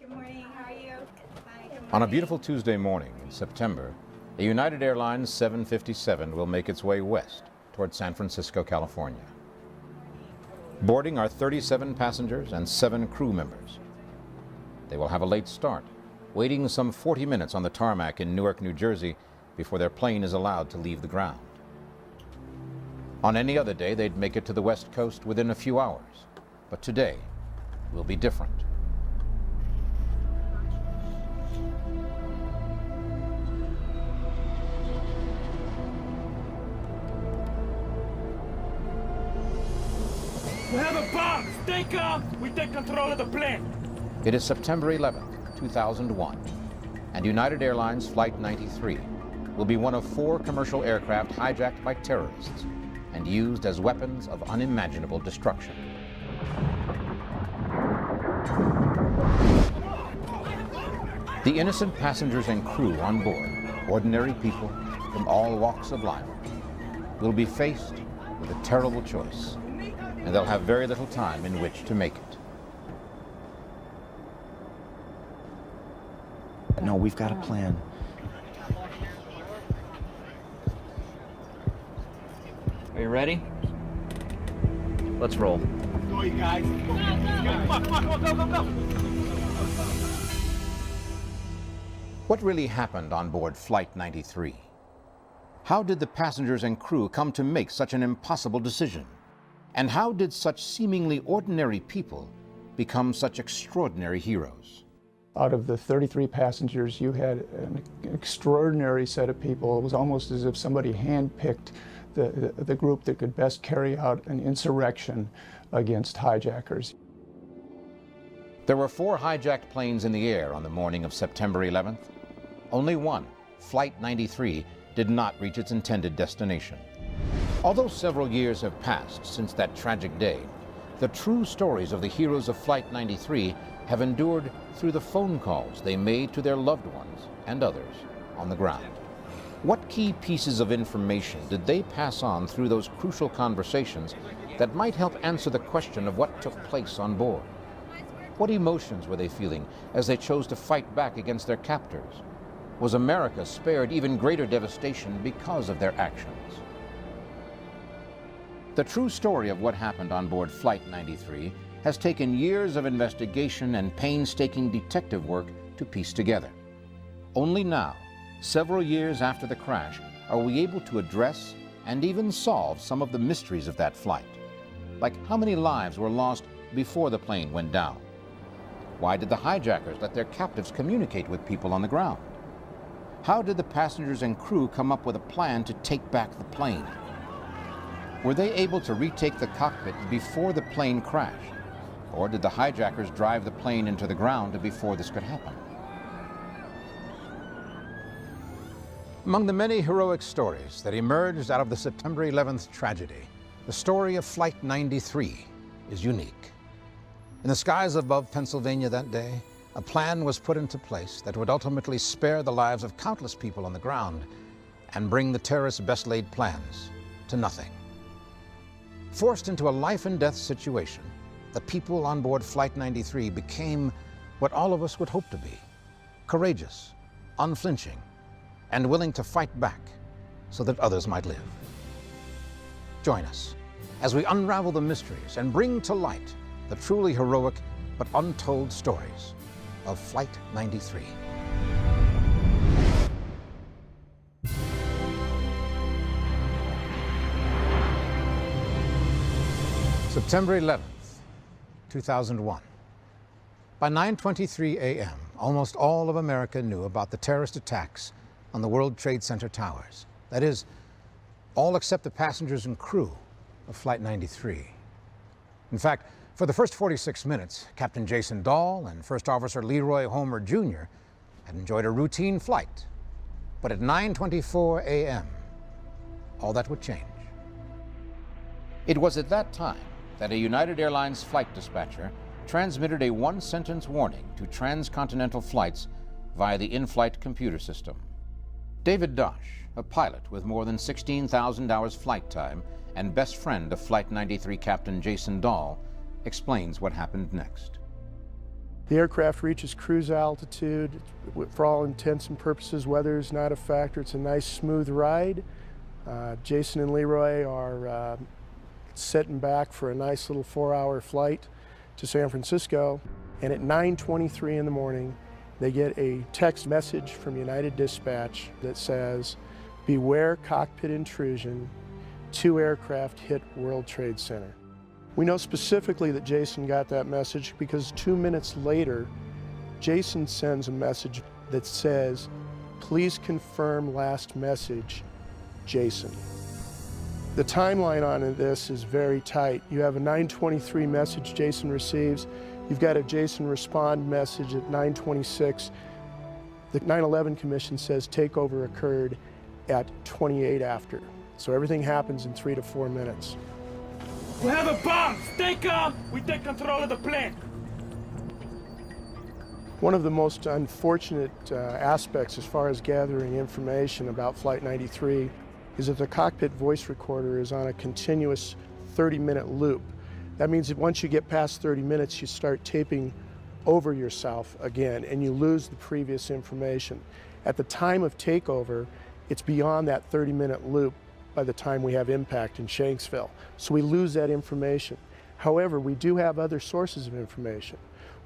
Good morning. How are you? Hi, good On a morning. beautiful Tuesday morning in September, a United Airlines 757 will make its way west toward San Francisco, California. Boarding are 37 passengers and 7 crew members. They will have a late start, waiting some 40 minutes on the tarmac in Newark, New Jersey, before their plane is allowed to leave the ground. On any other day, they'd make it to the West Coast within a few hours, but today will be different. We have a bomb! Stay calm! We take control of the plane! It is September 11th, 2001, and United Airlines Flight 93 will be one of 4 commercial aircraft hijacked by terrorists and used as weapons of unimaginable destruction. The innocent passengers and crew on board, ordinary people from all walks of life, will be faced with a terrible choice, and they'll have very little time in which to make it. No, we've got a plan. Are you ready? Let's roll. Go, you guys! Go, go! What really happened on board Flight 93? How did the passengers and crew come to make such an impossible decision? And how did such seemingly ordinary people become such extraordinary heroes? Out of the 33 passengers, you had an extraordinary set of people. It was almost as if somebody handpicked the group that could best carry out an insurrection against hijackers. There were 4 hijacked planes in the air on the morning of September 11th. Only one, Flight 93, did not reach its intended destination. Although several years have passed since that tragic day, the true stories of the heroes of Flight 93 have endured through the phone calls they made to their loved ones and others on the ground. What key pieces of information did they pass on through those crucial conversations that might help answer the question of what took place on board? What emotions were they feeling as they chose to fight back against their captors? Was America spared even greater devastation because of their actions? The true story of what happened on board Flight 93 has taken years of investigation and painstaking detective work to piece together. Only now, several years after the crash, are we able to address and even solve some of the mysteries of that flight. Like how many lives were lost before the plane went down? Why did the hijackers let their captives communicate with people on the ground? How did the passengers and crew come up with a plan to take back the plane? Were they able to retake the cockpit before the plane crashed? Or did the hijackers drive the plane into the ground before this could happen? Among the many heroic stories that emerged out of the September 11th tragedy, the story of Flight 93 is unique. In the skies above Pennsylvania that day, a plan was put into place that would ultimately spare the lives of countless people on the ground and bring the terrorists' best-laid plans to nothing. Forced into a life-and-death situation, the people on board Flight 93 became what all of us would hope to be: courageous, unflinching, and willing to fight back so that others might live. Join us as we unravel the mysteries and bring to light the truly heroic but untold stories of Flight 93. September 11th, 2001. By 9:23 a.m., almost all of America knew about the terrorist attacks on the World Trade Center towers. That is, all except the passengers and crew of Flight 93. In fact, for the first 46 minutes, Captain Jason Dahl and First Officer Leroy Homer Jr. had enjoyed a routine flight. But at 9:24 a.m., all that would change. It was at that time that a United Airlines flight dispatcher transmitted a one-sentence warning to transcontinental flights via the in-flight computer system. David Dosh, a pilot with more than 16,000 hours flight time and best friend of Flight 93 Captain Jason Dahl, explains what happened next. The aircraft reaches cruise altitude. For all intents and purposes, weather is not a factor. It's a nice, smooth ride. Jason and Leroy are sitting back for a nice little 4-hour flight to San Francisco. And at 9:23 in the morning, they get a text message from United Dispatch that says, "Beware cockpit intrusion. 2 aircraft hit World Trade Center." We know specifically that Jason got that message because 2 minutes later, Jason sends a message that says, "Please confirm last message, Jason." The timeline on this is very tight. You have a 9:23 message Jason receives. You've got a Jason respond message at 9:26. The 9/11 Commission says takeover occurred at 28 after. So everything happens in 3 to 4 minutes. We have a bomb! Stay calm! We take control of the plane! One of the most unfortunate aspects as far as gathering information about Flight 93 is that the cockpit voice recorder is on a continuous 30-minute loop. That means that once you get past 30 minutes, you start taping over yourself again and you lose the previous information. At the time of takeover, it's beyond that 30-minute loop by the time we have impact in Shanksville. So we lose that information. However, we do have other sources of information.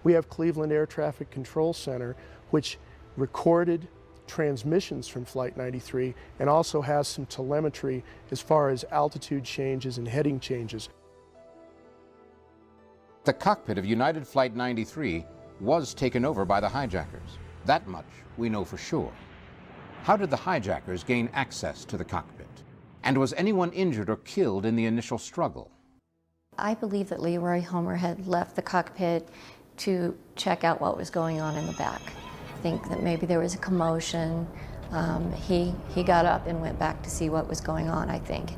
We have Cleveland Air Traffic Control Center, which recorded transmissions from Flight 93 and also has some telemetry as far as altitude changes and heading changes. The cockpit of United Flight 93 was taken over by the hijackers. That much we know for sure. How did the hijackers gain access to the cockpit? And was anyone injured or killed in the initial struggle? I believe that Leroy Homer had left the cockpit to check out what was going on in the back. I think that maybe there was a commotion. He got up and went back to see what was going on, I think.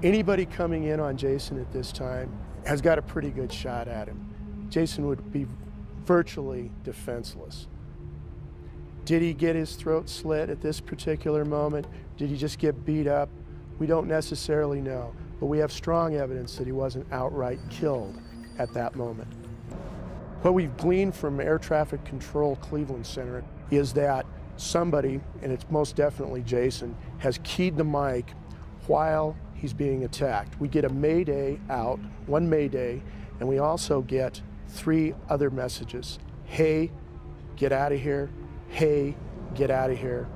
Anybody coming in on Jason at this time has got a pretty good shot at him. Jason would be virtually defenseless. Did he get his throat slit at this particular moment? Did he just get beat up? We don't necessarily know, but we have strong evidence that he wasn't outright killed at that moment. What we've gleaned from Air Traffic Control Cleveland Center is that somebody, and it's most definitely Jason, has keyed the mic while he's being attacked. We get a mayday out, one mayday, and we also get 3 other messages. Hey, get out of here. Hey, get out of here.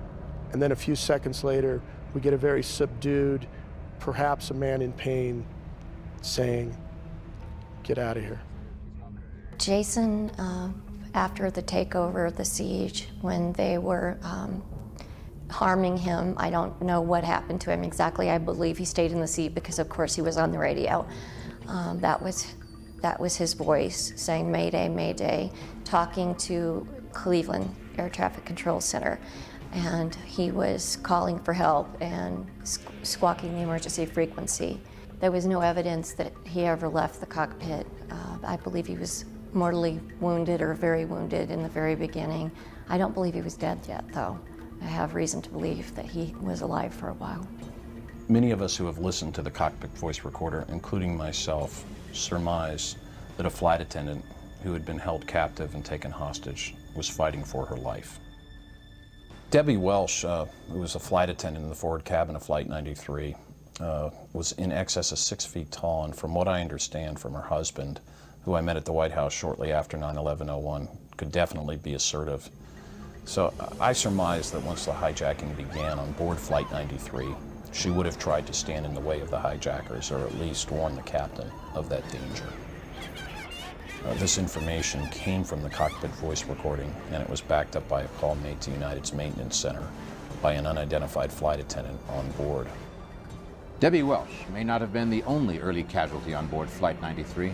And then a few seconds later, we get a very subdued, perhaps a man in pain, saying, get out of here. Jason, after the takeover, the siege, when they were harming him, I don't know what happened to him exactly. I believe he stayed in the seat because, of course, he was on the radio. That was his voice saying, "Mayday, Mayday," talking to Cleveland Air Traffic Control Center. And he was calling for help and squawking the emergency frequency. There was no evidence that he ever left the cockpit. I believe he was mortally wounded or very wounded in the very beginning. I don't believe he was dead yet, though. I have reason to believe that he was alive for a while. Many of us who have listened to the cockpit voice recorder, including myself, surmise that a flight attendant who had been held captive and taken hostage was fighting for her life. Debbie Welsh, who was a flight attendant in the forward cabin of Flight 93, was in excess of 6 feet tall, and from what I understand from her husband, who I met at the White House shortly after 9/11/01, could definitely be assertive. So I surmise that once the hijacking began on board Flight 93, she would have tried to stand in the way of the hijackers, or at least warn the captain of that danger. This information came from the cockpit voice recording, and it was backed up by a call made to United's maintenance center by an unidentified flight attendant on board. Debbie Welsh may not have been the only early casualty on board Flight 93.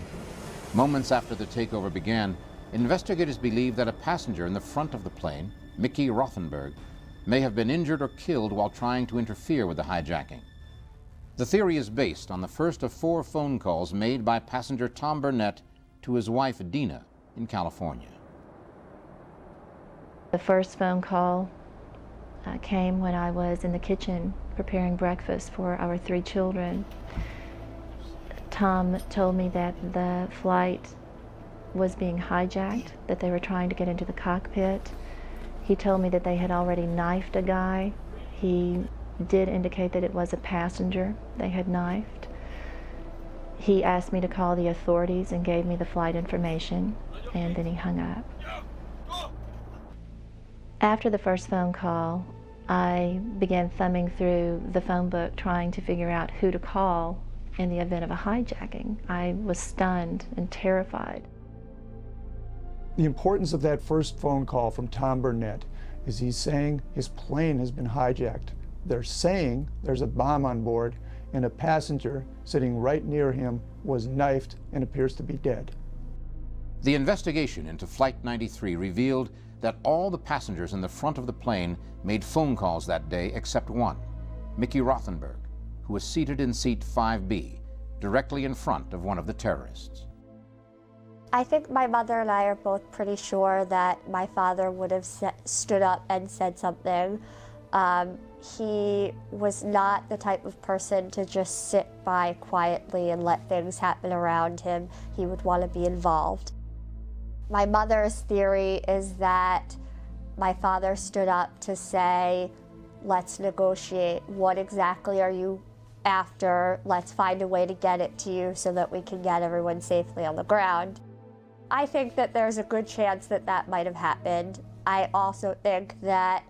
Moments after the takeover began, investigators believe that a passenger in the front of the plane, Mickey Rothenberg, may have been injured or killed while trying to interfere with the hijacking. The theory is based on the first of 4 phone calls made by passenger Tom Burnett to his wife Dina in California. The first phone call came when I was in the kitchen preparing breakfast for our 3 children. Tom told me that the flight was being hijacked, that they were trying to get into the cockpit. He told me that they had already knifed a guy. He did indicate that it was a passenger they had knifed. He asked me to call the authorities and gave me the flight information, and then he hung up. After the first phone call, I began thumbing through the phone book trying to figure out who to call in the event of a hijacking. I was stunned and terrified. The importance of that first phone call from Tom Burnett is he's saying his plane has been hijacked. They're saying there's a bomb on board, and a passenger sitting right near him was knifed and appears to be dead. The investigation into Flight 93 revealed that all the passengers in the front of the plane made phone calls that day except one, Mickey Rothenberg, who was seated in seat 5B, directly in front of one of the terrorists. I think my mother and I are both pretty sure that my father would have stood up and said something. He was not the type of person to just sit by quietly and let things happen around him. He would want to be involved. My mother's theory is that my father stood up to say, let's negotiate. What exactly are you after? Let's find a way to get it to you so that we can get everyone safely on the ground. I think that there's a good chance that that might have happened. I also think that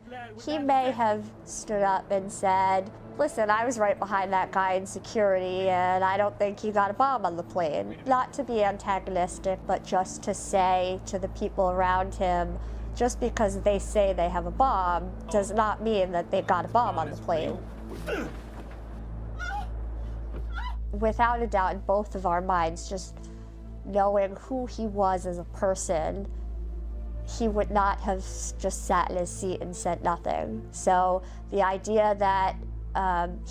he may have stood up and said, listen, I was right behind that guy in security and I don't think he got a bomb on the plane. Not to be antagonistic, but just to say to the people around him, just because they say they have a bomb does not mean that they got a bomb on the plane. Without a doubt, in both of our minds, just knowing who he was as a person, he would not have just sat in his seat and said nothing. So the idea that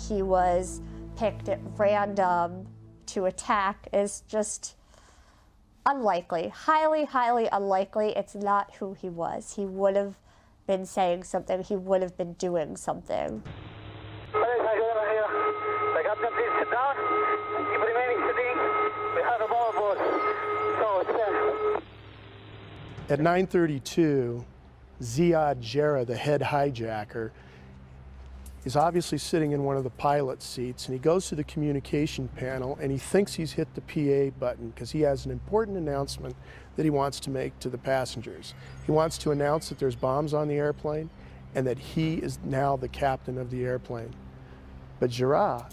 he was picked at random to attack is just unlikely, highly, highly unlikely. It's not who he was. He would have been saying something, he would have been doing something. The captain, please sit down. Keep remaining sitting. We have a bomb aboard. So stand. At 9:32, Ziad Jarrah, the head hijacker, is obviously sitting in one of the pilot seats, and he goes to the communication panel and he thinks he's hit the PA button because he has an important announcement that he wants to make to the passengers. He wants to announce that there's bombs on the airplane and that he is now the captain of the airplane. But Jarrah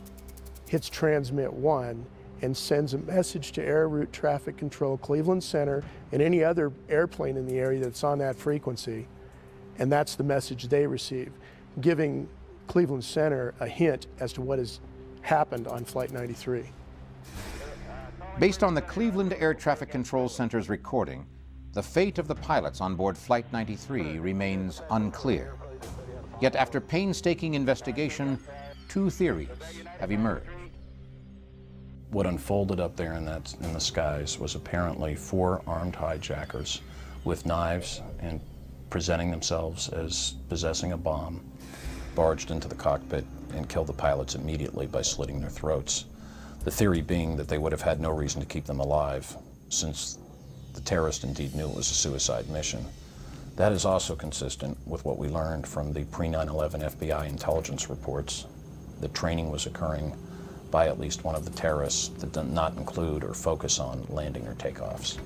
hits transmit 1 and sends a message to Air Route Traffic Control, Cleveland Center, and any other airplane in the area that's on that frequency, and that's the message they receive, giving Cleveland Center a hint as to what has happened on Flight 93. Based on the Cleveland Air Traffic Control Center's recording, the fate of the pilots on board Flight 93 remains unclear. Yet after painstaking investigation, two theories have emerged. What unfolded up there in the skies was apparently 4 armed hijackers with knives and presenting themselves as possessing a bomb, barged into the cockpit and killed the pilots immediately by slitting their throats. The theory being that they would have had no reason to keep them alive, since the terrorist indeed knew it was a suicide mission. That is also consistent with what we learned from the pre-9/11 FBI intelligence reports, that training was occurring by at least one of the terrorists that did not include or focus on landing or takeoffs.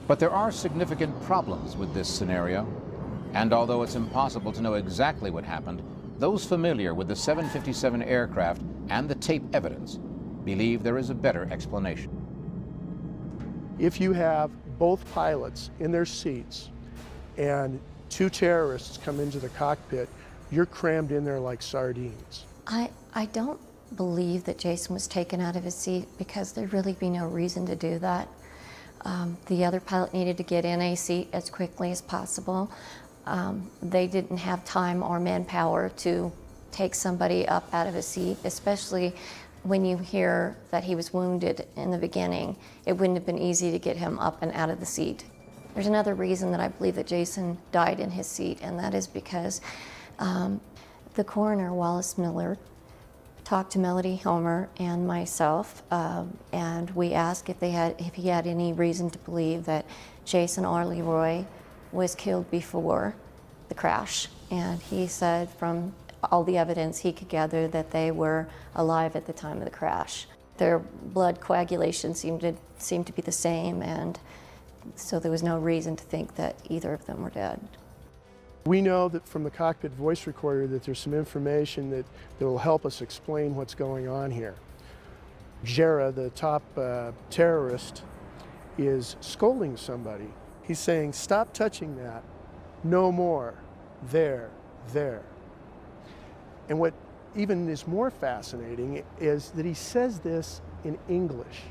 But there are significant problems with this scenario, and although it's impossible to know exactly what happened, those familiar with the 757 aircraft and the tape evidence believe there is a better explanation. If you have both pilots in their seats and 2 terrorists come into the cockpit, you're crammed in there like sardines. I don't believe that Jason was taken out of his seat because there'd really be no reason to do that. The other pilot needed to get in a seat as quickly as possible. They didn't have time or manpower to take somebody up out of a seat, especially when you hear that he was wounded in the beginning. It wouldn't have been easy to get him up and out of the seat. There's another reason that I believe that Jason died in his seat, and that is because the coroner, Wallace Miller, talked to Melody Homer and myself, and we asked if he had any reason to believe that Jason or Leroy was killed before the crash. And he said from all the evidence he could gather that they were alive at the time of the crash. Their blood coagulation seemed to be the same, and so there was no reason to think that either of them were dead. We know that from the cockpit voice recorder that there's some information that will help us explain what's going on here. Jera, the top terrorist, is scolding somebody. He's saying, "Stop touching that, no more, there." And what even is more fascinating is that he says this in English.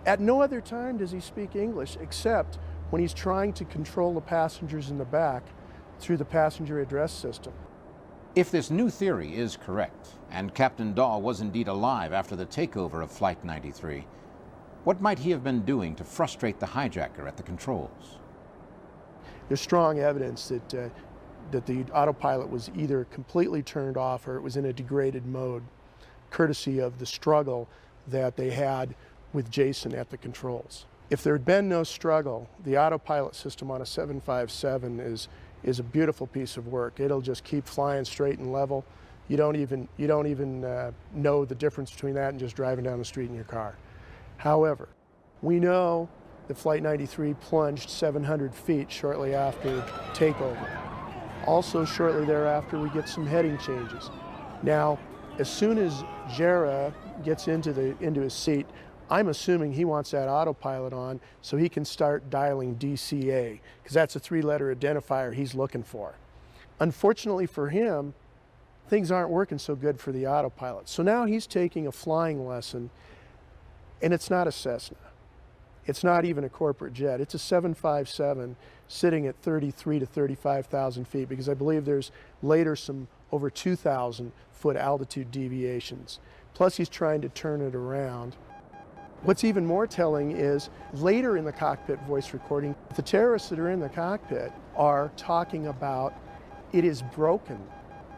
At no other time does he speak English except when he's trying to control the passengers in the back through the passenger address system. If this new theory is correct, and Captain Daw was indeed alive after the takeover of Flight 93, what might he have been doing to frustrate the hijacker at the controls? There's strong evidence that the autopilot was either completely turned off or it was in a degraded mode, courtesy of the struggle that they had with Jason at the controls. If there had been no struggle, the autopilot system on a 757 is a beautiful piece of work. It'll just keep flying straight and level. You don't even know the difference between that and just driving down the street in your car. However, we know that Flight 93 plunged 700 feet shortly after takeover. Also, shortly thereafter, we get some heading changes. Now, as soon as Jera gets into his seat, I'm assuming he wants that autopilot on so he can start dialing DCA, because that's a 3-letter identifier he's looking for. Unfortunately for him, things aren't working so good for the autopilot. So now he's taking a flying lesson, and it's not a Cessna. It's not even a corporate jet. It's a 757 sitting at 33 to 35,000 feet, because I believe there's later some over 2,000 foot altitude deviations. Plus he's trying to turn it around. What's even more telling is later in the cockpit voice recording, the terrorists that are in the cockpit are talking about it is broken,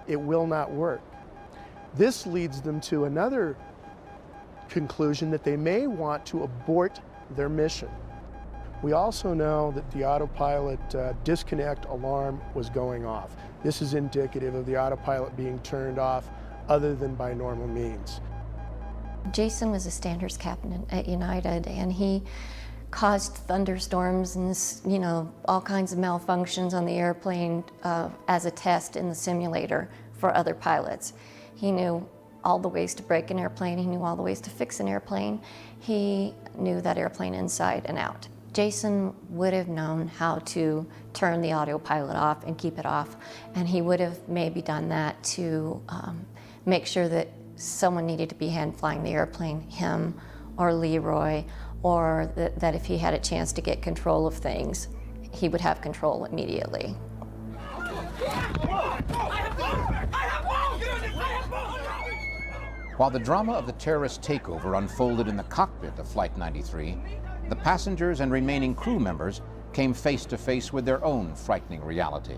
it will not work. This leads them to another conclusion that they may want to abort their mission. We also know that the autopilot disconnect alarm was going off. This is indicative of the autopilot being turned off other than by normal means. Jason was a standards captain at United, and he caused thunderstorms and all kinds of malfunctions on the airplane as a test in the simulator for other pilots. He knew all the ways to break an airplane. He knew all the ways to fix an airplane. He knew that airplane inside and out. Jason would have known how to turn the autopilot off and keep it off, and he would have maybe done that to make sure that someone needed to be hand flying the airplane, him or Leroy, or that if he had a chance to get control of things, he would have control immediately. While the drama of the terrorist takeover unfolded in the cockpit of Flight 93, the passengers and remaining crew members came face to face with their own frightening reality.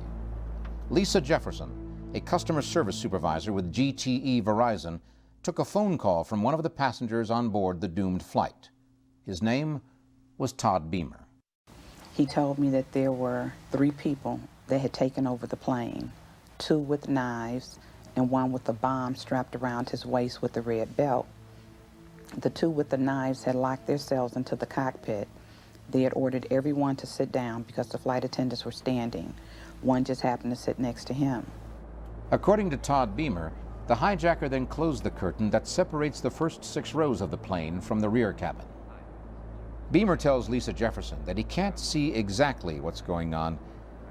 Lisa Jefferson, a customer service supervisor with GTE Verizon, took a phone call from one of the passengers on board the doomed flight. His name was Todd Beamer. He told me that there were 3 people that had taken over the plane, 2 with knives and 1 with a bomb strapped around his waist with a red belt. The 2 with the knives had locked themselves into the cockpit. They had ordered everyone to sit down because the flight attendants were standing. One just happened to sit next to him. According to Todd Beamer, the hijacker then closed the curtain that separates the first 6 rows of the plane from the rear cabin. Beamer tells Lisa Jefferson that he can't see exactly what's going on,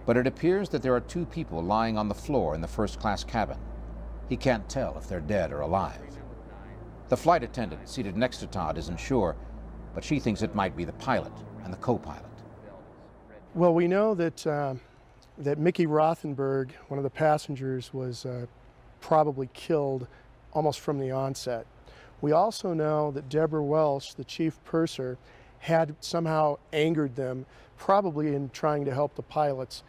but it appears that there are 2 people lying on the floor in the first-class cabin. He can't tell if they're dead or alive. The flight attendant seated next to Todd isn't sure, but she thinks it might be the pilot and the co-pilot. Well, we know that Mickey Rothenberg, one of the passengers, was probably killed almost from the onset. We also know that Deborah Welsh, the chief purser, had somehow angered them, probably in trying to help the pilots,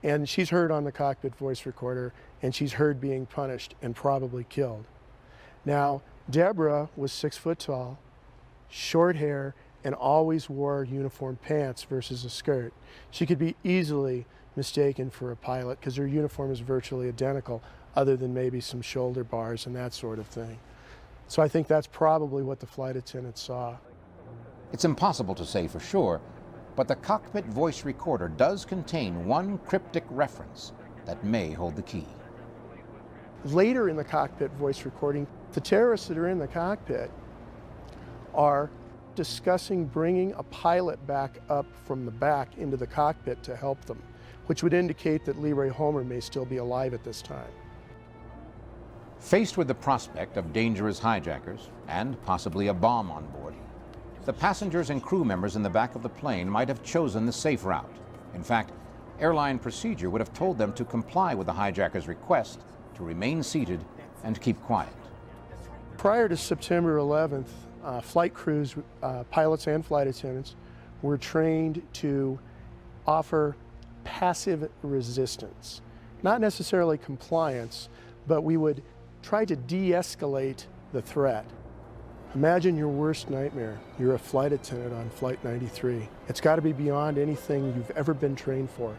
and she's heard on the cockpit voice recorder, and she's heard being punished and probably killed. Now, Deborah was 6 foot tall, short hair, and always wore uniform pants versus a skirt. She could be easily mistaken for a pilot because her uniform is virtually identical, other than maybe some shoulder bars and that sort of thing. So I think that's probably what the flight attendant saw. It's impossible to say for sure, but the cockpit voice recorder does contain one cryptic reference that may hold the key. Later in the cockpit voice recording, the terrorists that are in the cockpit are discussing bringing a pilot back up from the back into the cockpit to help them, which would indicate that Leroy Homer may still be alive at this time. Faced with the prospect of dangerous hijackers and possibly a bomb on board, the passengers and crew members in the back of the plane might have chosen the safe route. In fact, airline procedure would have told them to comply with the hijackers' request to remain seated and keep quiet. Prior to September 11th, flight crews, pilots and flight attendants, were trained to offer passive resistance. Not necessarily compliance, but we would try to de-escalate the threat. Imagine your worst nightmare. You're a flight attendant on Flight 93. It's got to be beyond anything you've ever been trained for.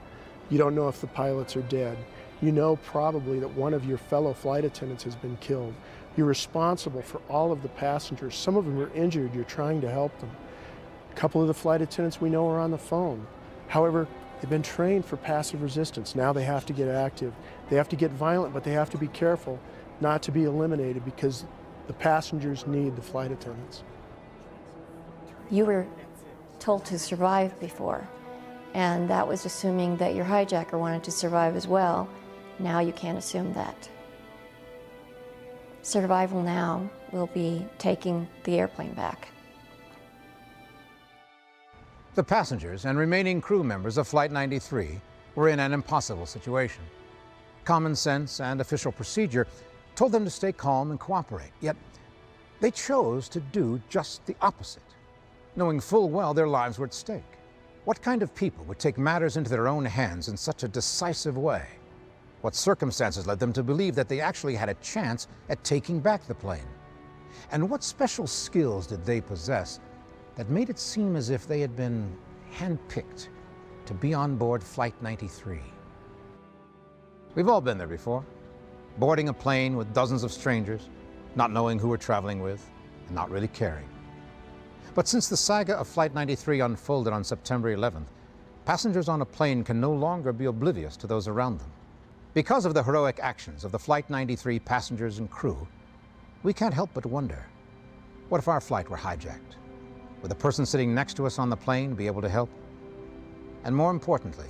You don't know if the pilots are dead. You know probably that one of your fellow flight attendants has been killed. You're responsible for all of the passengers. Some of them are injured. You're trying to help them. A couple of the flight attendants we know are on the phone. However, they've been trained for passive resistance. Now they have to get active. They have to get violent, but they have to be careful not to be eliminated because the passengers need the flight attendants. You were told to survive before, and that was assuming that your hijacker wanted to survive as well. Now you can't assume that. Survival now will be taking the airplane back. The passengers and remaining crew members of Flight 93 were in an impossible situation. Common sense and official procedure told them to stay calm and cooperate, yet they chose to do just the opposite, knowing full well their lives were at stake. What kind of people would take matters into their own hands in such a decisive way? What circumstances led them to believe that they actually had a chance at taking back the plane? And what special skills did they possess that made it seem as if they had been handpicked to be on board Flight 93? We've all been there before, boarding a plane with dozens of strangers, not knowing who we're traveling with, and not really caring. But since the saga of Flight 93 unfolded on September 11th, passengers on a plane can no longer be oblivious to those around them. Because of the heroic actions of the Flight 93 passengers and crew, we can't help but wonder, what if our flight were hijacked? Would the person sitting next to us on the plane be able to help? And more importantly,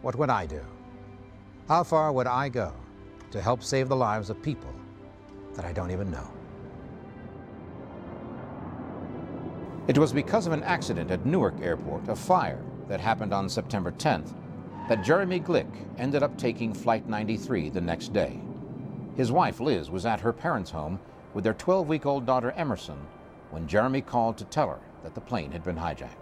what would I do? How far would I go to help save the lives of people that I don't even know? It was because of an accident at Newark Airport, a fire that happened on September 10th, that Jeremy Glick ended up taking Flight 93 the next day. His wife, Liz, was at her parents' home with their 12-week-old daughter, Emerson, when Jeremy called to tell her that the plane had been hijacked.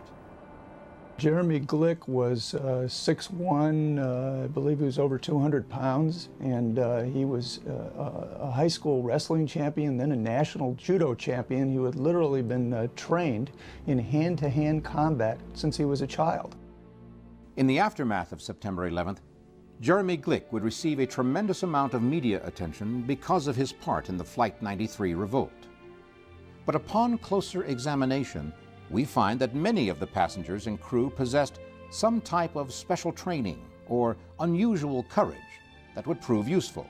Jeremy Glick was 6'1", I believe he was over 200 pounds, and he was a high school wrestling champion, then a national judo champion. He had literally been trained in hand-to-hand combat since he was a child. In the aftermath of September 11th, Jeremy Glick would receive a tremendous amount of media attention because of his part in the Flight 93 revolt. But upon closer examination, we find that many of the passengers and crew possessed some type of special training or unusual courage that would prove useful.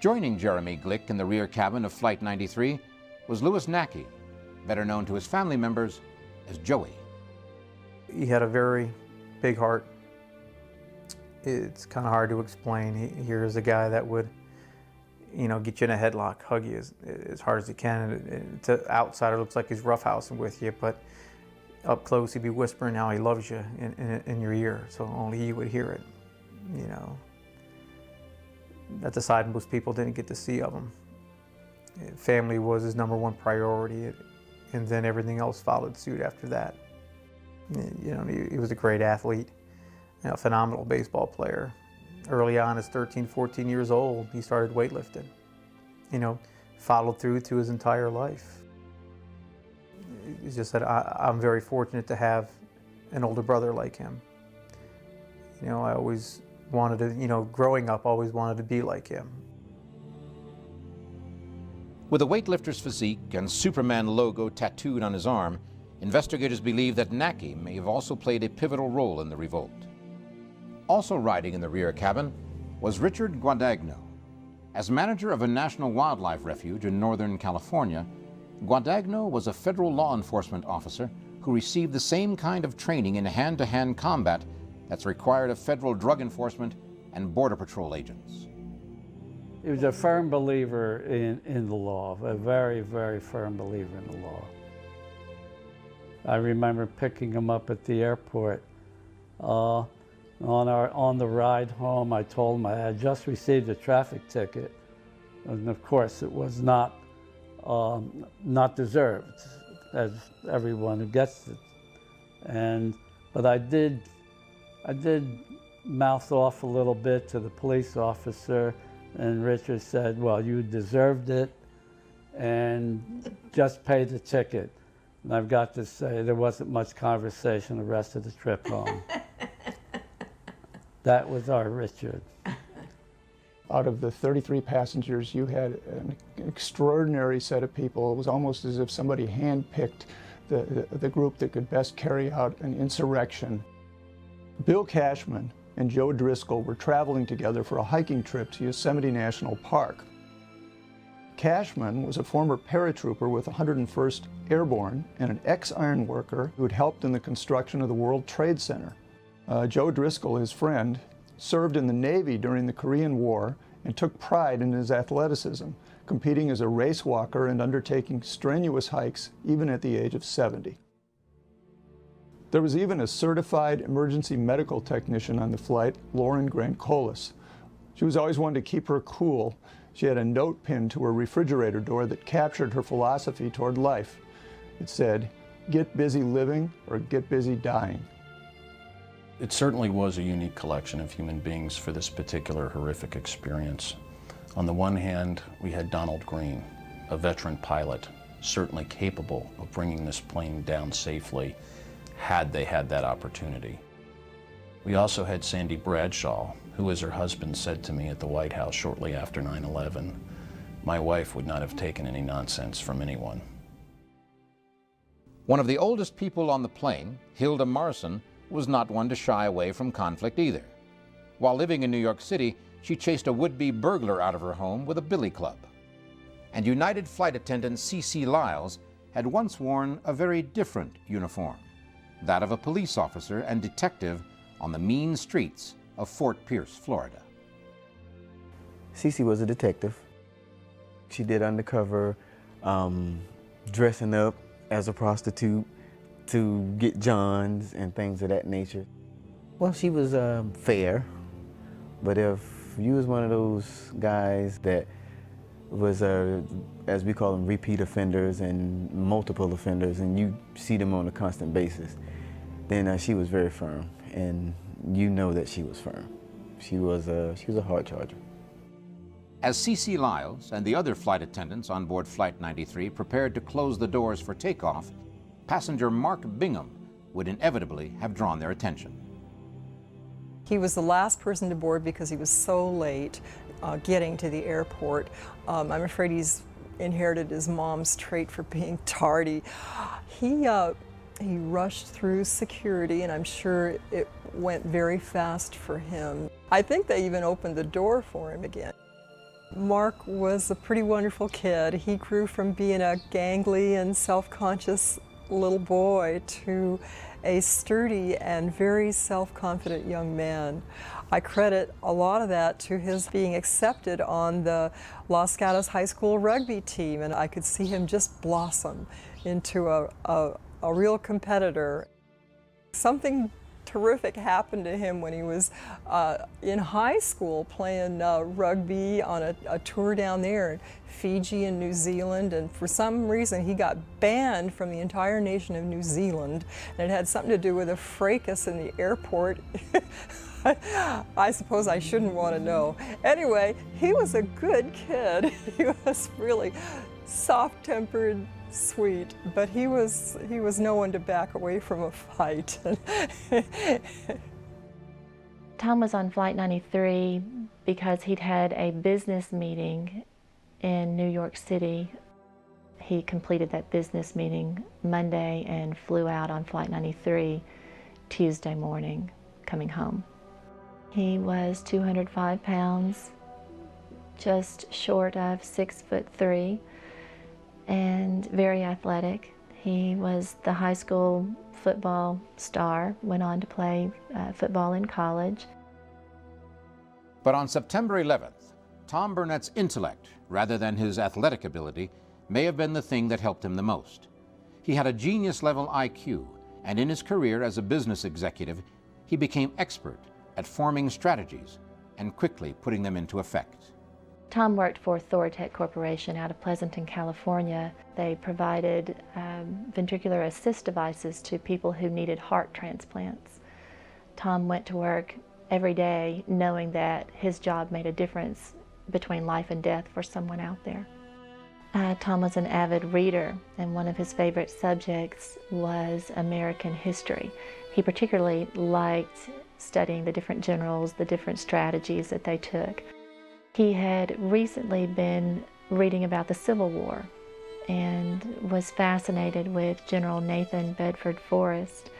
Joining Jeremy Glick in the rear cabin of Flight 93 was Louis Nackey, better known to his family members as Joey. He had a very big heart. It's kind of hard to explain. Here's a guy that would, get you in a headlock, hug you as hard as he can. And to outsider, it looks like he's roughhousing with you, but up close, he'd be whispering how he loves you in your ear, so only you would hear it. That's a side most people didn't get to see of him. Family was his #1 priority, and then everything else followed suit after that. He was a great athlete, a phenomenal baseball player. Early on, at 13, 14 years old, he started weightlifting. followed through to his entire life. It's just that I'm very fortunate to have an older brother like him. You know, I always wanted to, you know, growing up, always wanted to be like him. With a weightlifter's physique and Superman logo tattooed on his arm, investigators believe that Naki may have also played a pivotal role in the revolt. Also riding in the rear cabin was Richard Guadagno. As manager of a national wildlife refuge in Northern California, Guadagno was a federal law enforcement officer who received the same kind of training in hand-to-hand combat that's required of federal drug enforcement and Border Patrol agents. He was a firm believer in the law, a very, very firm believer in the law. I remember picking him up at the airport. On the ride home, I told him I had just received a traffic ticket, and of course it was not deserved, as everyone who gets it. But I did mouth off a little bit to the police officer, and Richard said, well, you deserved it, and just pay the ticket. And I've got to say, there wasn't much conversation the rest of the trip home. That was our Richard. Out of the 33 passengers, you had an extraordinary set of people. It was almost as if somebody handpicked the group that could best carry out an insurrection. Bill Cashman and Joe Driscoll were traveling together for a hiking trip to Yosemite National Park. Cashman was a former paratrooper with 101st Airborne and an ex-iron worker who had helped in the construction of the World Trade Center. Joe Driscoll, his friend, served in the Navy during the Korean War and took pride in his athleticism, competing as a race walker and undertaking strenuous hikes even at the age of 70. There was even a certified emergency medical technician on the flight, Lauren Grancolis. She was always one to keep her cool. She had a note pinned to her refrigerator door that captured her philosophy toward life. It said, "Get busy living or get busy dying." It certainly was a unique collection of human beings for this particular horrific experience. On the one hand, we had Donald Green, a veteran pilot, certainly capable of bringing this plane down safely had they had that opportunity. We also had Sandy Bradshaw, who, as her husband said to me at the White House shortly after 9/11, my wife would not have taken any nonsense from anyone. One of the oldest people on the plane, Hilda Marson, was not one to shy away from conflict either. While living in New York City, she chased a would-be burglar out of her home with a billy club. And United flight attendant C.C. Lyles had once worn a very different uniform, that of a police officer and detective on the mean streets of Fort Pierce, Florida. Cece was a detective. She did undercover dressing up as a prostitute to get Johns and things of that nature. Well, she was fair, but if you was one of those guys that was, as we call them, repeat offenders and multiple offenders, and you see them on a constant basis, then she was very firm, and you know that she was firm. She was a hard charger. As C.C. Lyles and the other flight attendants on board Flight 93 prepared to close the doors for takeoff, passenger Mark Bingham would inevitably have drawn their attention. He was the last person to board because he was so late getting to the airport. I'm afraid he's inherited his mom's trait for being tardy. He rushed through security, and I'm sure it went very fast for him. I think they even opened the door for him again. Mark was a pretty wonderful kid. He grew from being a gangly and self-conscious little boy to a sturdy and very self-confident young man. I credit a lot of that to his being accepted on the Los Gatos High School rugby team, and I could see him just blossom into a real competitor. Something terrific happened to him when he was in high school playing rugby on a tour down there in Fiji and New Zealand, and for some reason he got banned from the entire nation of New Zealand, and it had something to do with a fracas in the airport. I suppose I shouldn't want to know. Anyway, he was a good kid. He was really soft-tempered, sweet, but he was no one to back away from a fight. Tom was on Flight 93 because he'd had a business meeting in New York City. He completed that business meeting Monday and flew out on Flight 93 Tuesday morning, coming home. He was 205 pounds, just short of 6'3", and very athletic. He was the high school football star, went on to play football in college. But on September 11th, Tom Burnett's intellect, rather than his athletic ability, may have been the thing that helped him the most. He had a genius-level IQ, and in his career as a business executive, he became expert at forming strategies and quickly putting them into effect. Tom worked for Thoratec Corporation out of Pleasanton, California. They provided ventricular assist devices to people who needed heart transplants. Tom went to work every day knowing that his job made a difference between life and death for someone out there. Tom was an avid reader, and one of his favorite subjects was American history. He particularly liked studying the different generals, the different strategies that they took. He had recently been reading about the Civil War and was fascinated with General Nathan Bedford Forrest,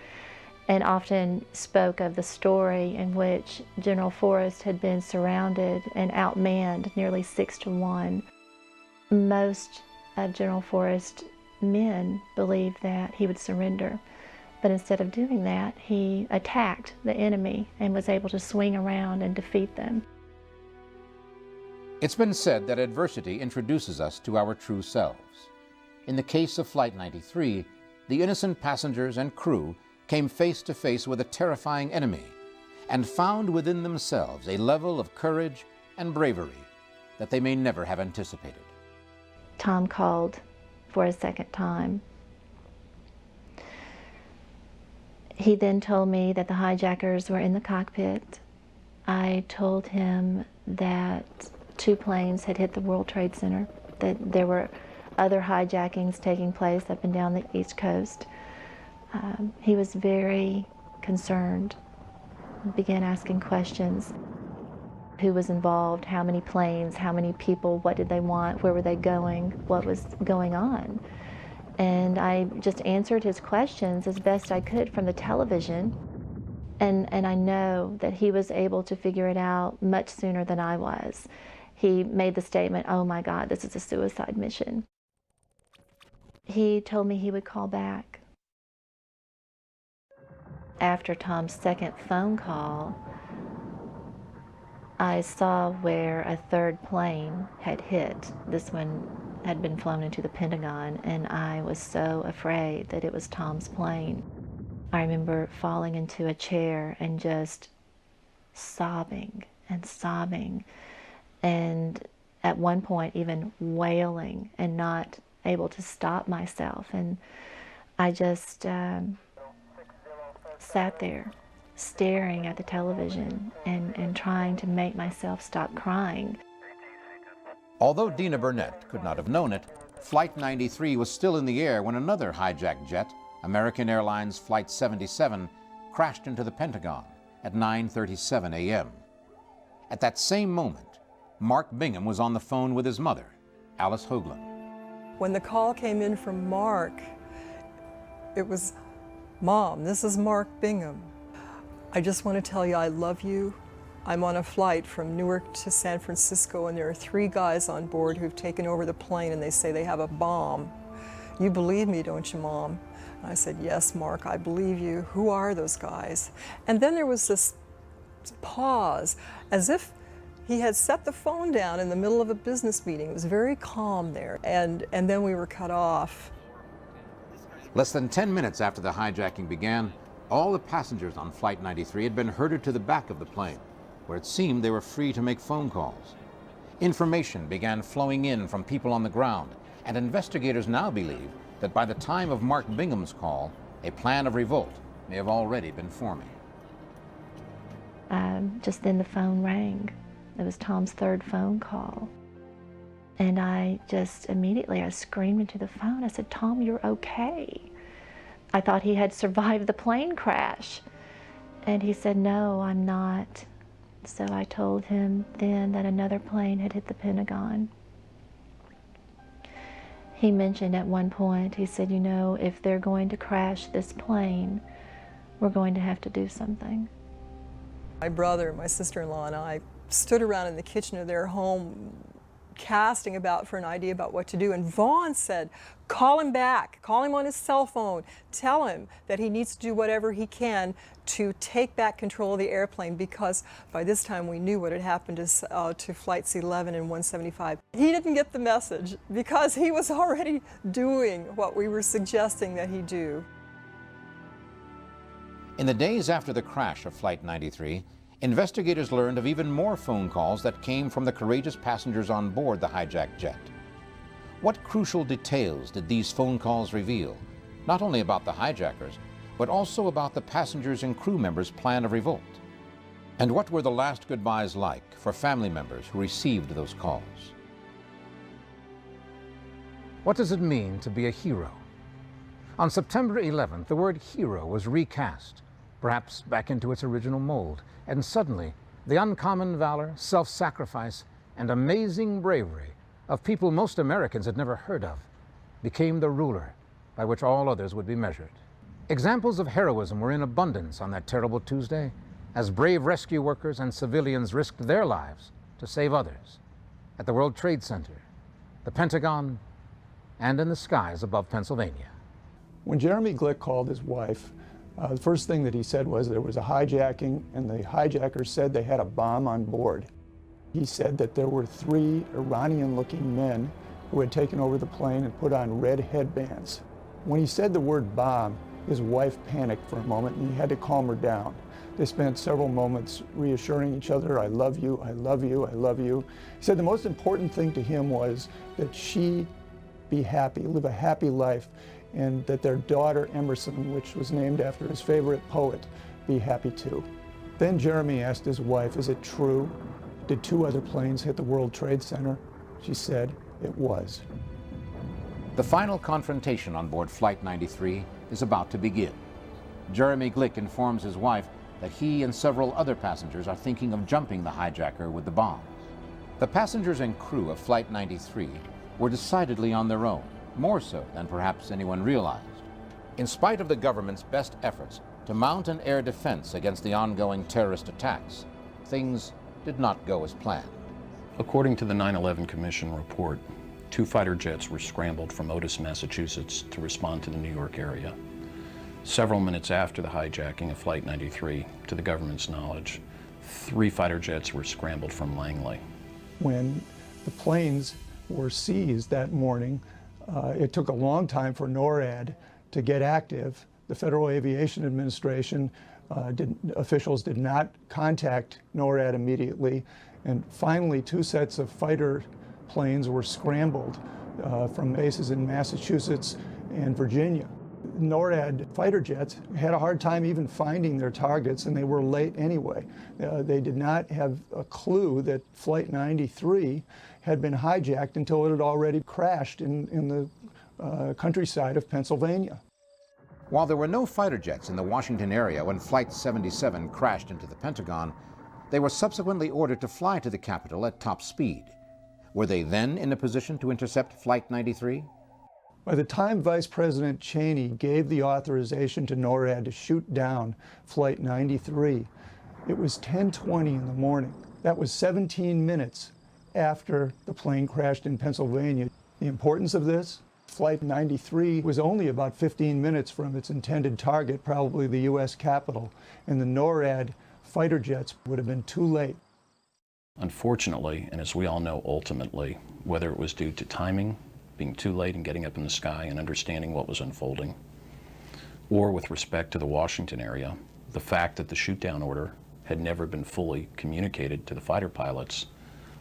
and often spoke of the story in which General Forrest had been surrounded and outmanned nearly 6-1. Most of General Forrest's men believed that he would surrender, but instead of doing that, he attacked the enemy and was able to swing around and defeat them. It's been said that adversity introduces us to our true selves. In the case of Flight 93, the innocent passengers and crew came face to face with a terrifying enemy and found within themselves a level of courage and bravery that they may never have anticipated. Tom called for a second time. He then told me that the hijackers were in the cockpit. I told him that 2 planes had hit the World Trade Center, that there were other hijackings taking place up and down the East Coast. He was very concerned, began asking questions. Who was involved, how many planes, how many people, what did they want, where were they going, what was going on? And I just answered his questions as best I could from the television. And I know that he was able to figure it out much sooner than I was. He made the statement, "Oh my God, this is a suicide mission." He told me he would call back. After Tom's second phone call, I saw where a 3rd plane had hit. This one had been flown into the Pentagon, and I was so afraid that it was Tom's plane. I remember falling into a chair and just sobbing and sobbing, and at one point even wailing and not able to stop myself. And I just sat there staring at the television and trying to make myself stop crying. Although Dina Burnett could not have known it, Flight 93 was still in the air when another hijacked jet, American Airlines Flight 77, crashed into the Pentagon at 9:37 a.m. At that same moment, Mark Bingham was on the phone with his mother, Alice Hoagland. When the call came in from Mark, it was, "Mom, this is Mark Bingham. I just want to tell you I love you. I'm on a flight from Newark to San Francisco, and there are 3 guys on board who've taken over the plane, and they say they have a bomb. You believe me, don't you, Mom?" And I said, "Yes, Mark, I believe you. Who are those guys?" And then there was this pause, as if he had set the phone down in the middle of a business meeting. It was very calm there, and then we were cut off. Less than 10 minutes after the hijacking began, All the passengers on Flight 93 had been herded to the back of the plane, where it seemed they were free to make phone calls. Information began flowing in from people on the ground, and investigators now believe that by the time of Mark Bingham's call, a plan of revolt may have already been forming. Just then the phone rang. It was Tom's third phone call. And I screamed into the phone. I said, "Tom, you're okay." I thought he had survived the plane crash. And he said, "No, I'm not." So I told him then that another plane had hit the Pentagon. He mentioned at one point, he said, "You know, if they're going to crash this plane, we're going to have to do something." My brother, my sister-in-law, and I stood around in the kitchen of their home casting about for an idea about what to do, and Vaughn said, "Call him back, call him on his cell phone, tell him that he needs to do whatever he can to take back control of the airplane," because by this time we knew what had happened to Flights 11 and 175. He didn't get the message because he was already doing what we were suggesting that he do. In the days after the crash of Flight 93, investigators learned of even more phone calls that came from the courageous passengers on board the hijacked jet. What crucial details did these phone calls reveal, not only about the hijackers, but also about the passengers and crew members' plan of revolt? And what were the last goodbyes like for family members who received those calls? What does it mean to be a hero? On September 11th, the word hero was recast, perhaps back into its original mold, and suddenly the uncommon valor, self-sacrifice, and amazing bravery of people most Americans had never heard of became the ruler by which all others would be measured. Examples of heroism were in abundance on that terrible Tuesday, as brave rescue workers and civilians risked their lives to save others at the World Trade Center, the Pentagon, and in the skies above Pennsylvania. When Jeremy Glick called his wife, the first thing that he said was there was a hijacking, and the hijackers said they had a bomb on board. He said that there were 3 Iranian-looking men who had taken over the plane and put on red headbands. When he said the word bomb, his wife panicked for a moment, and he had to calm her down. They spent several moments reassuring each other, "I love you, I love you, I love you." He said the most important thing to him was that she be happy, live a happy life, and that their daughter Emerson, which was named after his favorite poet, be happy too. Then Jeremy asked his wife, "Is it true? Did 2 other planes hit the World Trade Center?" She said it was. The final confrontation on board Flight 93 is about to begin. Jeremy Glick informs his wife that he and several other passengers are thinking of jumping the hijacker with the bombs. The passengers and crew of Flight 93 were decidedly on their own, more so than perhaps anyone realized. In spite of the government's best efforts to mount an air defense against the ongoing terrorist attacks, things did not go as planned. According to the 9/11 Commission report, 2 fighter jets were scrambled from Otis, Massachusetts to respond to the New York area. Several minutes after the hijacking of Flight 93, to the government's knowledge, 3 fighter jets were scrambled from Langley. When the planes were seized that morning, it took a long time for NORAD to get active. The Federal Aviation Administration officials did not contact NORAD immediately, and finally 2 sets of fighter planes were scrambled from bases in Massachusetts and Virginia. NORAD fighter jets had a hard time even finding their targets, and they were late anyway. They did not have a clue that Flight 93 had been hijacked until it had already crashed in the countryside of Pennsylvania. While there were no fighter jets in the Washington area when Flight 77 crashed into the Pentagon, they were subsequently ordered to fly to the capital at top speed. Were they then in a position to intercept Flight 93? By the time Vice President Cheney gave the authorization to NORAD to shoot down Flight 93, it was 10:20 in the morning. That was 17 minutes after the plane crashed in Pennsylvania. The importance of this? Flight 93 was only about 15 minutes from its intended target, probably the U.S. Capitol, and the NORAD fighter jets would have been too late. Unfortunately, and as we all know ultimately, whether it was due to timing, being too late and getting up in the sky and understanding what was unfolding, or with respect to the Washington area, the fact that the shoot-down order had never been fully communicated to the fighter pilots,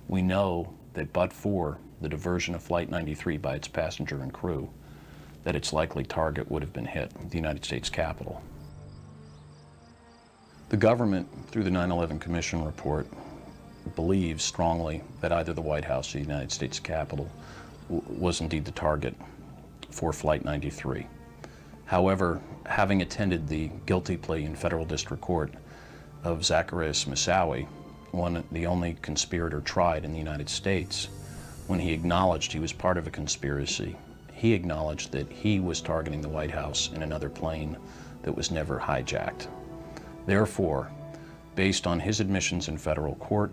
we know that but for the diversion of Flight 93 by its passenger and crew, that its likely target would have been hit, the United States Capitol. The government, through the 9/11 Commission report, believes strongly that either the White House or the United States Capitol was indeed the target for Flight 93. However, having attended the guilty plea in federal district court of Zacarias Moussaoui, the only conspirator tried in the United States, when he acknowledged he was part of a conspiracy, he acknowledged that he was targeting the White House in another plane that was never hijacked. Therefore, based on his admissions in federal court,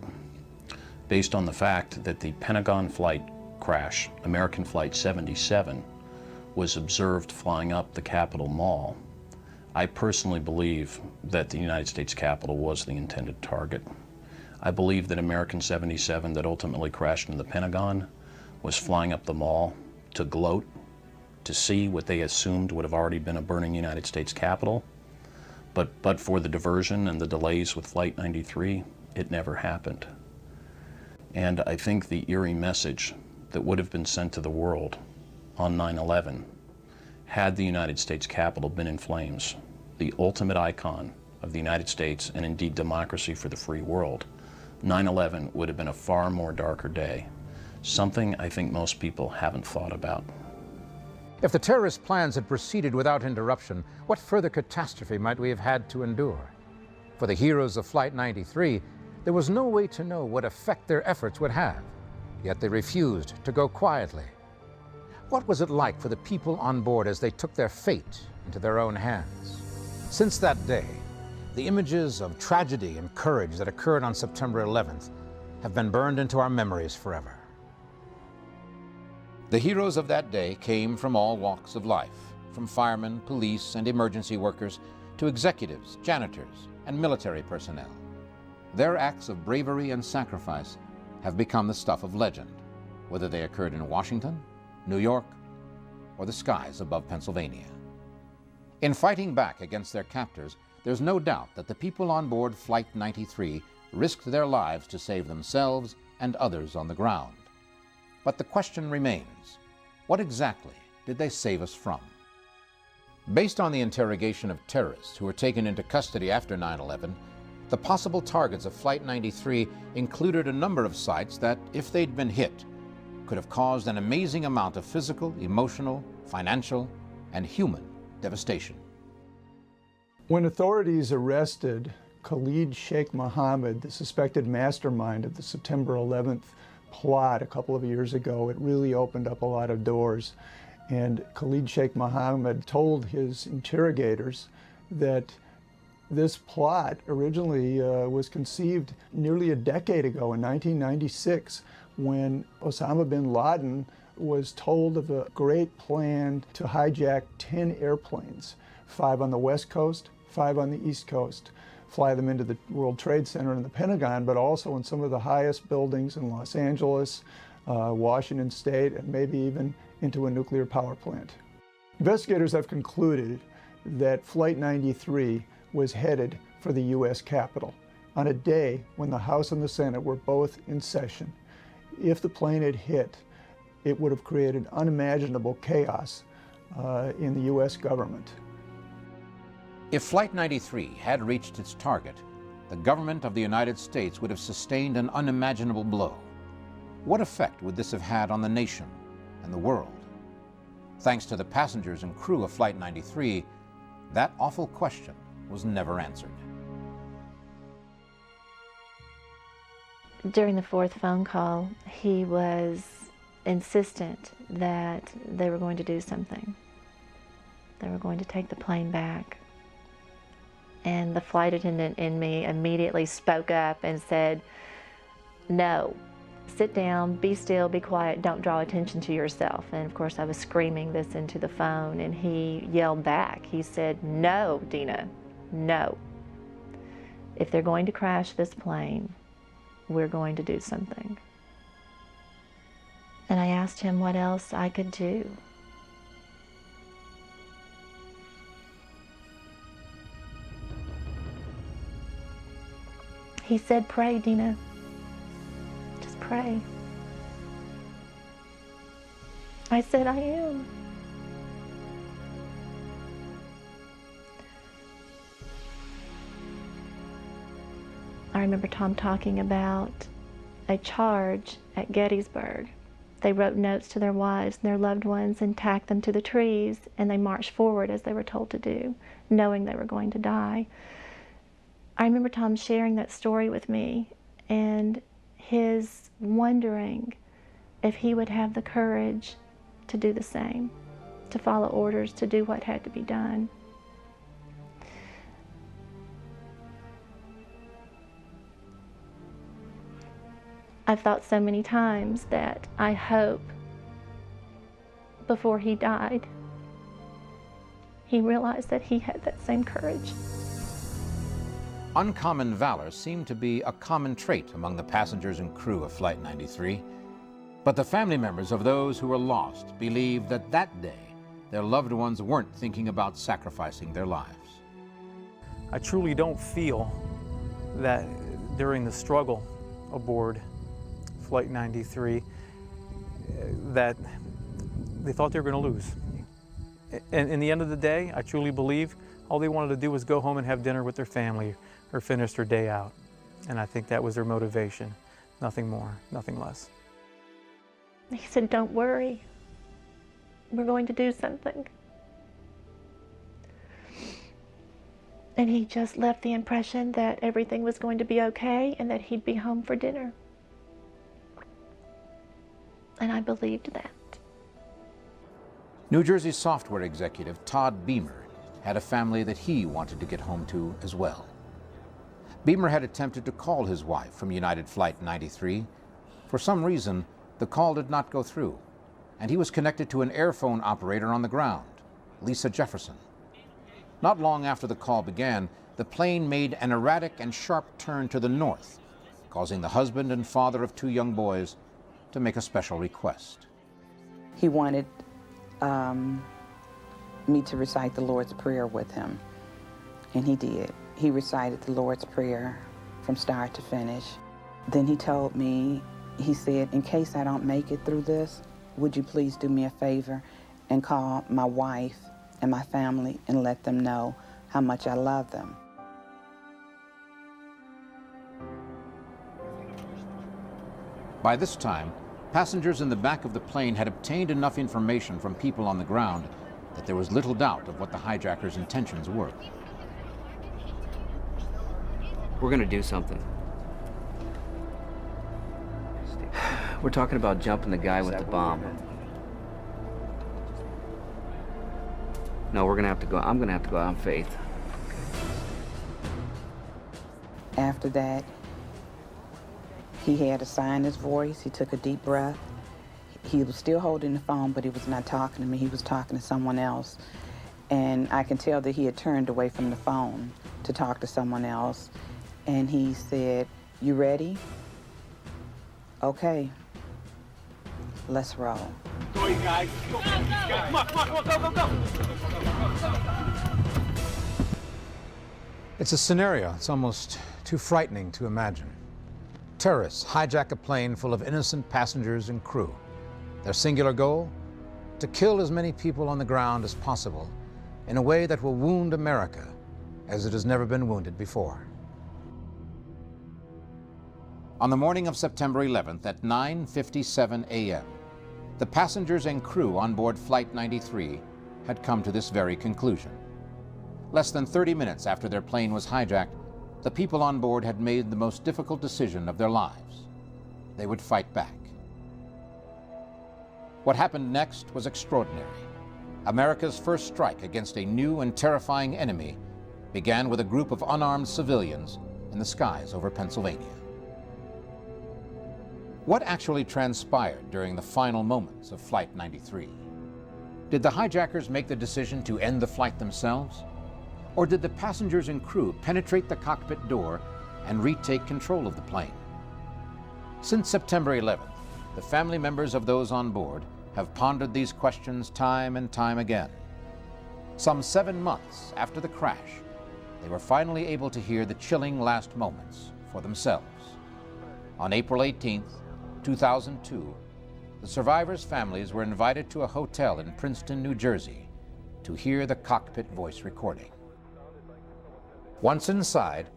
based on the fact that the Pentagon flight crash, American Flight 77, was observed flying up the Capitol Mall, I personally believe that the United States Capitol was the intended target. I believe that American 77 that ultimately crashed into the Pentagon was flying up the mall to gloat, to see what they assumed would have already been a burning United States Capitol. But for the diversion and the delays with Flight 93, it never happened. And I think the eerie message that would have been sent to the world on 9/11, had the United States Capitol been in flames, the ultimate icon of the United States and indeed democracy for the free world, 9/11 would have been a far more darker day, something I think most people haven't thought about. If the terrorist plans had proceeded without interruption, what further catastrophe might we have had to endure? For the heroes of Flight 93, there was no way to know what effect their efforts would have, yet they refused to go quietly. What was it like for the people on board as they took their fate into their own hands? Since that day, the images of tragedy and courage that occurred on September 11th have been burned into our memories forever. The heroes of that day came from all walks of life, from firemen, police, and emergency workers to executives, janitors, and military personnel. Their acts of bravery and sacrifice have become the stuff of legend, whether they occurred in Washington, New York, or the skies above Pennsylvania. In fighting back against their captors, there's no doubt that the people on board Flight 93 risked their lives to save themselves and others on the ground. But the question remains, what exactly did they save us from? Based on the interrogation of terrorists who were taken into custody after 9/11, the possible targets of Flight 93 included a number of sites that, if they'd been hit, could have caused an amazing amount of physical, emotional, financial, and human devastation. When authorities arrested Khalid Sheikh Mohammed, the suspected mastermind of the September 11th plot a couple of years ago, it really opened up a lot of doors. And Khalid Sheikh Mohammed told his interrogators that this plot originally was conceived nearly a decade ago in 1996, when Osama bin Laden was told of a great plan to hijack 10 airplanes, 5 on the West Coast, 5 on the East Coast, fly them into the World Trade Center and the Pentagon, but also in some of the highest buildings in Los Angeles, Washington State, and maybe even into a nuclear power plant. Investigators have concluded that Flight 93 was headed for the U.S. Capitol on a day when the House and the Senate were both in session. If the plane had hit, it would have created unimaginable chaos in the U.S. government. If Flight 93 had reached its target, the government of the United States would have sustained an unimaginable blow. What effect would this have had on the nation and the world? Thanks to the passengers and crew of Flight 93, that awful question was never answered. During the 4th phone call, he was insistent that they were going to do something. They were going to take the plane back. And the flight attendant in me immediately spoke up and said, "No, sit down, be still, be quiet, don't draw attention to yourself." And of course I was screaming this into the phone, and he yelled back. He said, "No, Dina, no. If they're going to crash this plane, we're going to do something." And I asked him what else I could do. He said, "Pray, Dina. Just pray." I said, "I am." I remember Tom talking about a charge at Gettysburg. They wrote notes to their wives and their loved ones and tacked them to the trees, and they marched forward as they were told to do, knowing they were going to die. I remember Tom sharing that story with me and his wondering if he would have the courage to do the same, to follow orders, to do what had to be done. I've thought so many times that I hope before he died, he realized that he had that same courage. Uncommon valor seemed to be a common trait among the passengers and crew of Flight 93. But the family members of those who were lost believed that that day their loved ones weren't thinking about sacrificing their lives. I truly don't feel that during the struggle aboard Flight 93 that they thought they were going to lose. And in the end of the day, I truly believe all they wanted to do was go home and have dinner with their family or finish their day out. And I think that was their motivation. Nothing more, nothing less. He said, "Don't worry. We're going to do something." And he just left the impression that everything was going to be okay and that he'd be home for dinner. And I believed that. New Jersey software executive Todd Beamer had a family that he wanted to get home to as well. Beamer had attempted to call his wife from United Flight 93. For some reason, the call did not go through, and he was connected to an airphone operator on the ground, Lisa Jefferson. Not long after the call began, the plane made an erratic and sharp turn to the north, causing the husband and father of 2 young boys to make a special request. He wanted me to recite the Lord's Prayer with him, and he did. He recited the Lord's Prayer from start to finish. Then he told me, he said, "In case I don't make it through this, would you please do me a favor and call my wife and my family and let them know how much I love them." By this time, passengers in the back of the plane had obtained enough information from people on the ground that there was little doubt of what the hijackers' intentions were. We're gonna do something. We're talking about jumping the guy with the bomb. No, we're gonna have to go. I'm gonna have to go out on faith. After that, he had a sign in his voice. He took a deep breath. He was still holding the phone, but he was not talking to me. He was talking to someone else. And I can tell that he had turned away from the phone to talk to someone else. And he said, "You ready? Okay, let's roll." Go, you guys. Go, go, come on, go. It's a scenario it's almost too frightening to imagine. Terrorists hijack a plane full of innocent passengers and crew. Their singular goal? To kill as many people on the ground as possible in a way that will wound America as it has never been wounded before. On the morning of September 11th at 9:57 a.m., the passengers and crew on board Flight 93 had come to this very conclusion. Less than 30 minutes after their plane was hijacked, the people on board had made the most difficult decision of their lives. They would fight back. What happened next was extraordinary. America's first strike against a new and terrifying enemy began with a group of unarmed civilians in the skies over Pennsylvania. What actually transpired during the final moments of Flight 93? Did the hijackers make the decision to end the flight themselves? Or did the passengers and crew penetrate the cockpit door and retake control of the plane? Since September 11th, the family members of those on board have pondered these questions time and time again. Some 7 months after the crash, they were finally able to hear the chilling last moments for themselves. On April 18, 2002, the survivors' families were invited to a hotel in Princeton, New Jersey, to hear the cockpit voice recording. Once inside,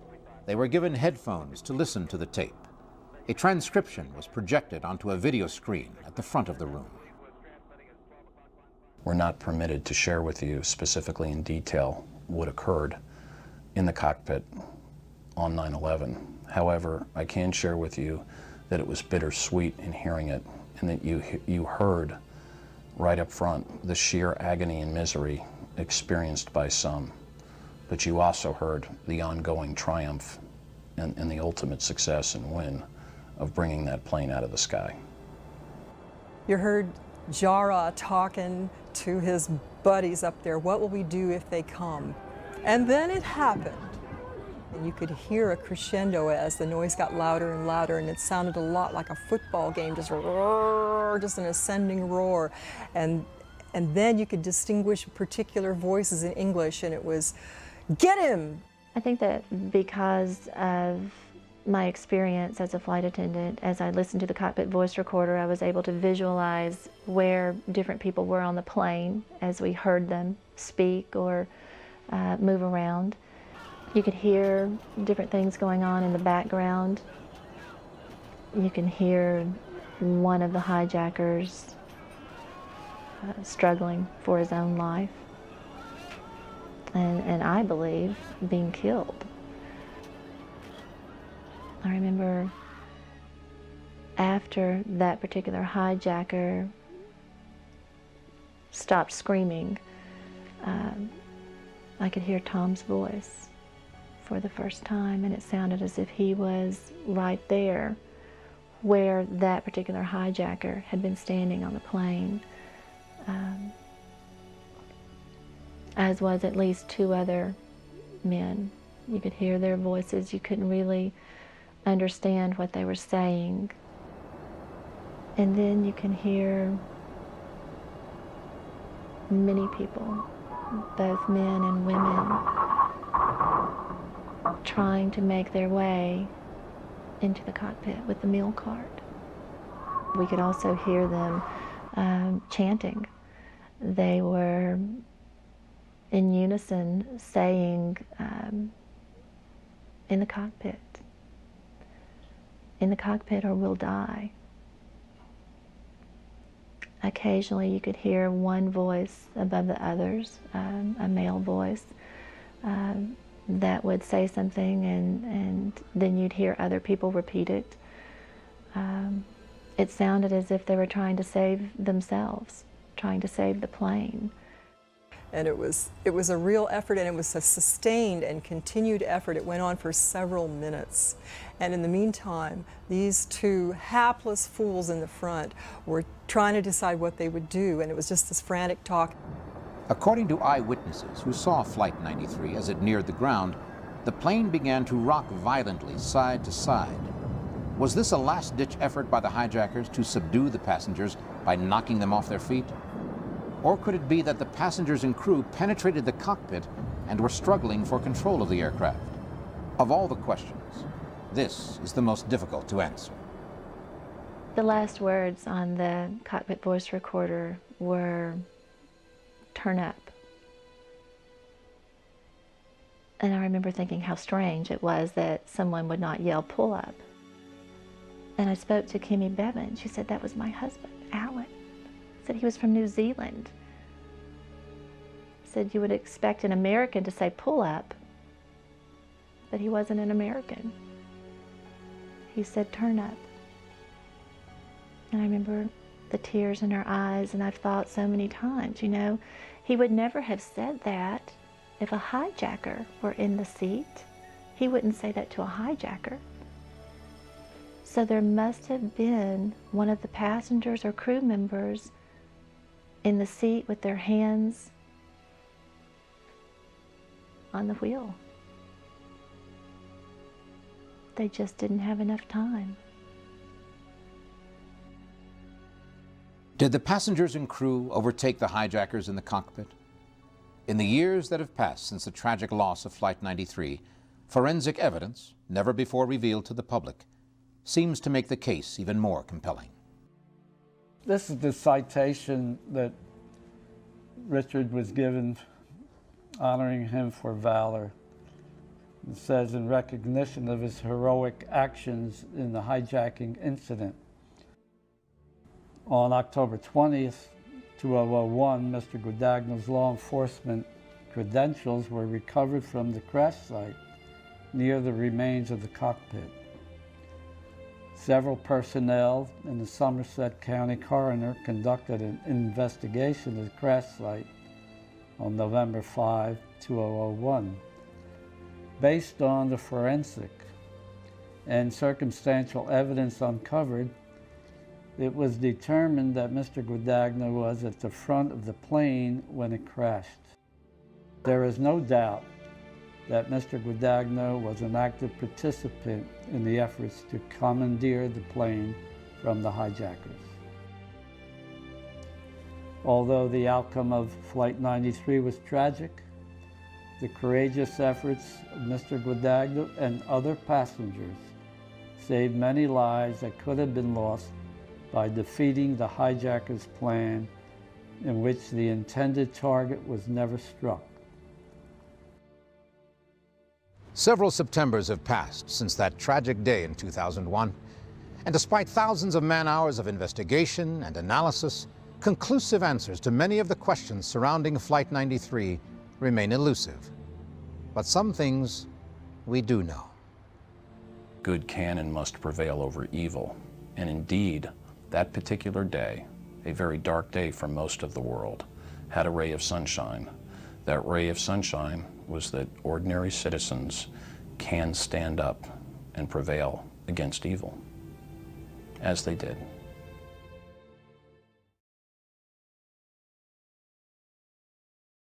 they were given headphones to listen to the tape. A transcription was projected onto a video screen at the front of the room. We're not permitted to share with you specifically in detail what occurred in the cockpit on 9/11. However, I can share with you that it was bittersweet in hearing it, and that you heard right up front the sheer agony and misery experienced by some, but you also heard the ongoing triumph and the ultimate success and win of bringing that plane out of the sky. You heard Jara talking to his buddies up there, what will we do if they come? And then it happened. And you could hear a crescendo as the noise got louder and louder, and it sounded a lot like a football game, just roar, just an ascending roar. And then you could distinguish particular voices in English, and it was, "Get him!" I think that because of my experience as a flight attendant, as I listened to the cockpit voice recorder, I was able to visualize where different people were on the plane as we heard them speak or move around. You could hear different things going on in the background. You can hear one of the hijackers struggling for his own life, and I believe being killed. I remember after that particular hijacker stopped screaming, I could hear Tom's voice for the first time, and it sounded as if he was right there where that particular hijacker had been standing on the plane, as was at least two other men. You could hear their voices. You couldn't really understand what they were saying. And then you can hear many people, both men and women, trying to make their way into the cockpit with the meal cart. We could also hear them chanting. They were in unison saying, in the cockpit or we'll die. Occasionally you could hear one voice above the others, a male voice, that would say something, and then you'd hear other people repeat it. It sounded as if they were trying to save themselves, trying to save the plane. And it was a real effort, and it was a sustained and continued effort. It went on for several minutes. And in the meantime, these two hapless fools in the front were trying to decide what they would do, and it was just this frantic talk. According to eyewitnesses who saw Flight 93 as it neared the ground, the plane began to rock violently side to side. Was this a last-ditch effort by the hijackers to subdue the passengers by knocking them off their feet? Or could it be that the passengers and crew penetrated the cockpit and were struggling for control of the aircraft? Of all the questions, this is the most difficult to answer. The last words on the cockpit voice recorder were, "Turn up." And I remember thinking how strange it was that someone would not yell, "Pull up." And I spoke to Kimmy Bevan. She said, "That was my husband, Alan." Said he was from New Zealand. Said you would expect an American to say pull up, but he wasn't an American. He said turn up. And I remember the tears in her eyes, and I've thought so many times, you know, he would never have said that if a hijacker were in the seat. He wouldn't say that to a hijacker. So there must have been one of the passengers or crew members in the seat with their hands on the wheel. They just didn't have enough time. Did the passengers and crew overtake the hijackers in the cockpit? In the years that have passed since the tragic loss of Flight 93, forensic evidence, never before revealed to the public, seems to make the case even more compelling. This is the citation that Richard was given, honoring him for valor. It says, in recognition of his heroic actions in the hijacking incident. On October 20th, 2001, Mr. Guadagno's law enforcement credentials were recovered from the crash site near the remains of the cockpit. Several personnel and the Somerset County coroner conducted an investigation of the crash site on November 5, 2001. Based on the forensic and circumstantial evidence uncovered, it was determined that Mr. Guadagno was at the front of the plane when it crashed. There is no doubt that Mr. Guadagno was an active participant in the efforts to commandeer the plane from the hijackers. Although the outcome of Flight 93 was tragic, the courageous efforts of Mr. Guadagno and other passengers saved many lives that could have been lost by defeating the hijackers' plan, in which the intended target was never struck. Several Septembers have passed since that tragic day in 2001, and despite thousands of man-hours of investigation and analysis, conclusive answers to many of the questions surrounding Flight 93 remain elusive. But some things we do know. Good can and must prevail over evil, and indeed, that particular day, a very dark day for most of the world, had a ray of sunshine. That ray of sunshine was that ordinary citizens can stand up and prevail against evil, as they did.